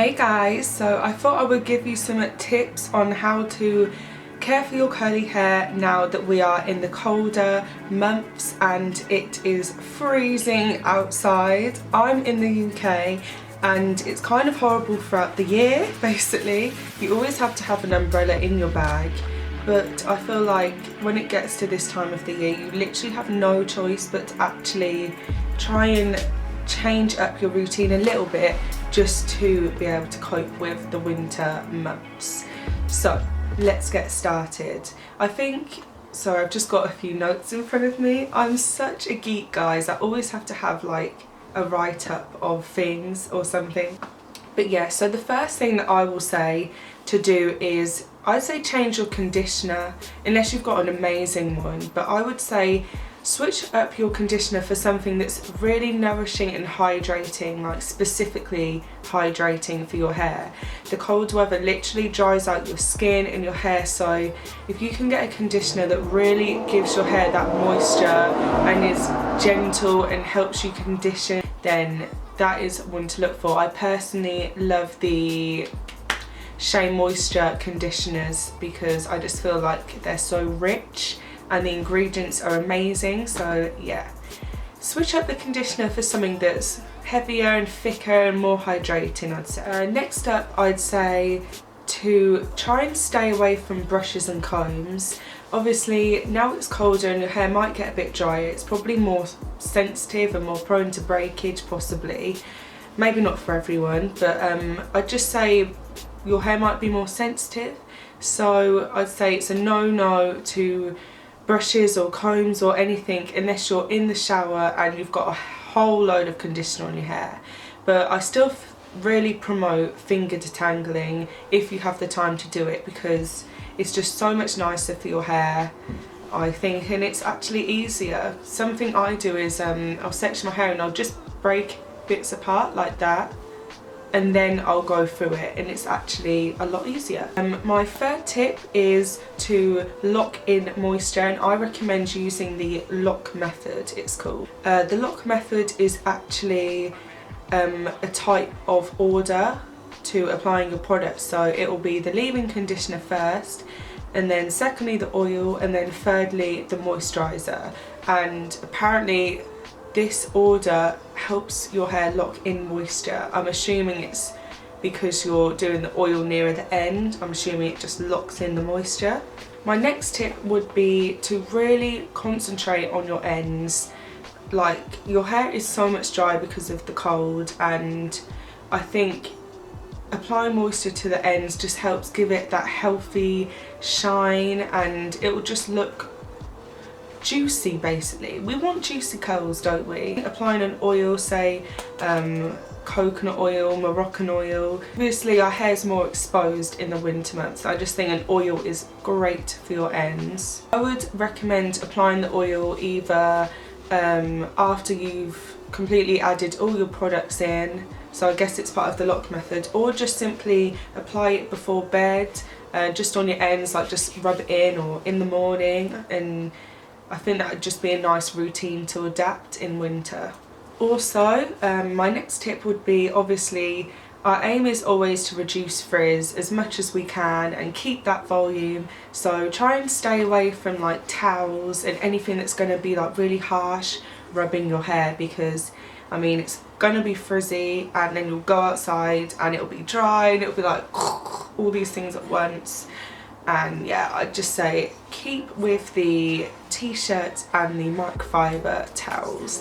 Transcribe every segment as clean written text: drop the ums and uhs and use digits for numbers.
Hey guys, so I thought I would give you some tips on how to care for your curly hair now that we are in the colder months and it is freezing outside. I'm in the UK and it's kind of horrible throughout the year basically. You always have to have an umbrella in your bag, but I feel like when it gets to this time of the year you literally have no choice but to actually try and change up your routine a little bit just to be able to cope with the winter months. So let's get started. So I've just got a few notes in front of me. I'm such a geek, guys. I always have to have like a write-up of things or something. But yeah, so the first thing that I will say to do is, I'd say change your conditioner, unless you've got an amazing one, but I would say switch up your conditioner for something that's really nourishing and hydrating, like specifically hydrating for your hair. The cold weather literally dries out your skin and your hair, so if you can get a conditioner that really gives your hair that moisture and is gentle and helps you condition, then that is one to look for. I personally love the Shea moisture conditioners because I just feel like they're so rich and the ingredients are amazing. So yeah, switch up the conditioner for something that's heavier and thicker and more hydrating, I'd say. Next up, I'd say to try and stay away from brushes and combs. Obviously now it's colder and your hair might get a bit drier, it's probably more sensitive and more prone to breakage possibly. Maybe not for everyone, but I'd just say your hair might be more sensitive, so I'd say it's a no to brushes or combs or anything unless you're in the shower and you've got a whole load of conditioner on your hair. But I still really promote finger detangling if you have the time to do it, because it's just so much nicer for your hair, I think, and it's actually easier. Something I do is I'll section my hair and I'll just break bits apart like that, and then I'll go through it, and it's actually a lot easier. My third tip is to lock in moisture, and I recommend using the lock method, it's called. The lock method is actually a type of order to applying your product. So it will be the leave-in conditioner first, and then secondly the oil, and then thirdly the moisturiser. And apparently this order helps your hair lock in moisture. I'm assuming it's because you're doing the oil nearer the end. I'm assuming it just locks in the moisture. My next tip would be to really concentrate on your ends. Like, your hair is so much drier because of the cold, and I think applying moisture to the ends just helps give it that healthy shine, and it will just look juicy basically. We want juicy curls, don't we? Applying an oil, say coconut oil, Moroccan oil. Obviously our hair's more exposed in the winter months. I just think an oil is great for your ends. I would recommend applying the oil either after you've completely added all your products in, so I guess it's part of the lock method, or just simply apply it before bed, just on your ends, like just rub it in, or in the morning, and I think that would just be a nice routine to adapt in winter. Also, my next tip would be, obviously our aim is always to reduce frizz as much as we can and keep that volume, so try and stay away from like towels and anything that's going to be like really harsh rubbing your hair, because I mean it's going to be frizzy, and then you'll go outside and it'll be dry and it'll be like all these things at once. And yeah, I'd just say keep with the t-shirts and the microfibre towels.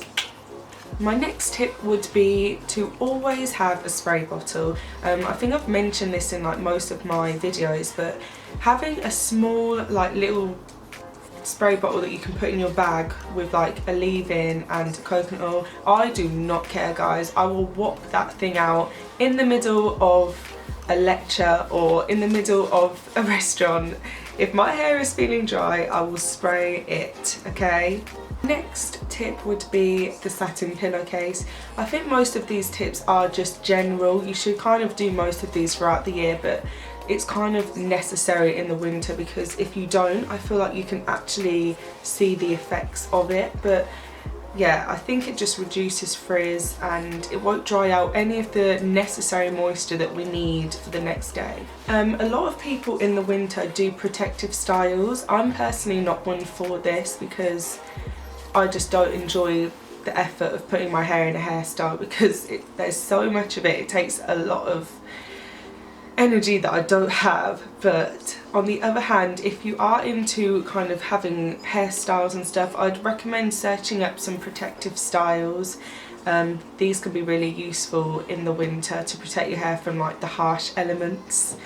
My next tip would be to always have a spray bottle. I think I've mentioned this in like most of my videos, but having a small like little spray bottle that you can put in your bag with like a leave-in and coconut oil, I do not care, guys. I will whop that thing out in the middle of a lecture or in the middle of a restaurant. If my hair is feeling dry, I will spray it, okay? Next tip would be the satin pillowcase. I think most of these tips are just general. You should kind of do most of these throughout the year, but it's kind of necessary in the winter, because if you don't, I feel like you can actually see the effects of it. But yeah, I think it just reduces frizz and it won't dry out any of the necessary moisture that we need for the next day. A lot of people in the winter do protective styles. I'm personally not one for this because I just don't enjoy the effort of putting my hair in a hairstyle because there's so much of it. It takes a lot of energy that I don't have. But on the other hand, if you are into kind of having hairstyles and stuff, I'd recommend searching up some protective styles. These can be really useful in the winter to protect your hair from like the harsh elements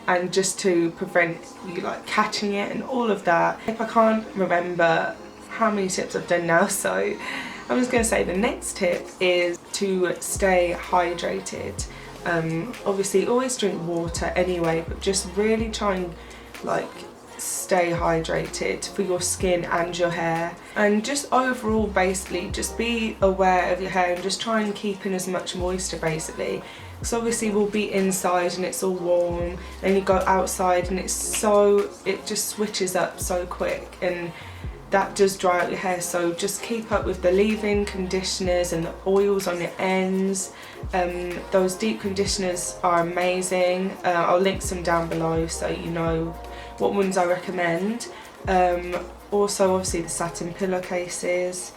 and just to prevent you like catching it and all of that. If I can't remember how many tips I've done now, so I'm just going to say the next tip is to stay hydrated. Obviously always drink water anyway, but just really try and like stay hydrated for your skin and your hair, and just overall basically just be aware of your hair and just try and keep in as much moisture basically, because obviously we'll be inside and it's all warm, then you go outside and it just switches up so quick and that does dry out your hair. So just keep up with the leave-in conditioners and the oils on your ends. Those deep conditioners are amazing. I'll link some down below so you know what ones I recommend. Also obviously the satin pillowcases,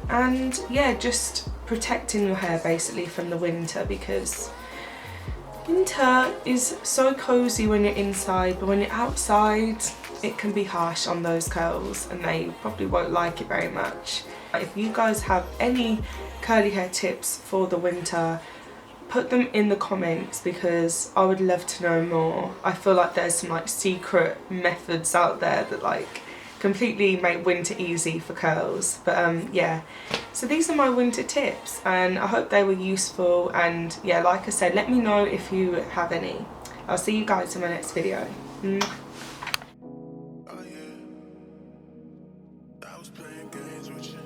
and yeah, just protecting your hair basically from the winter, because winter is so cozy when you're inside, but when you're outside it can be harsh on those curls and they probably won't like it very much. If you guys have any curly hair tips for the winter, put them in the comments because I would love to know more. I feel like there's some like secret methods out there that like completely make winter easy for curls. But yeah, so these are my winter tips and I hope they were useful, and yeah, like I said, let me know if you have any. I'll see you guys in my next video. I was playing games with you.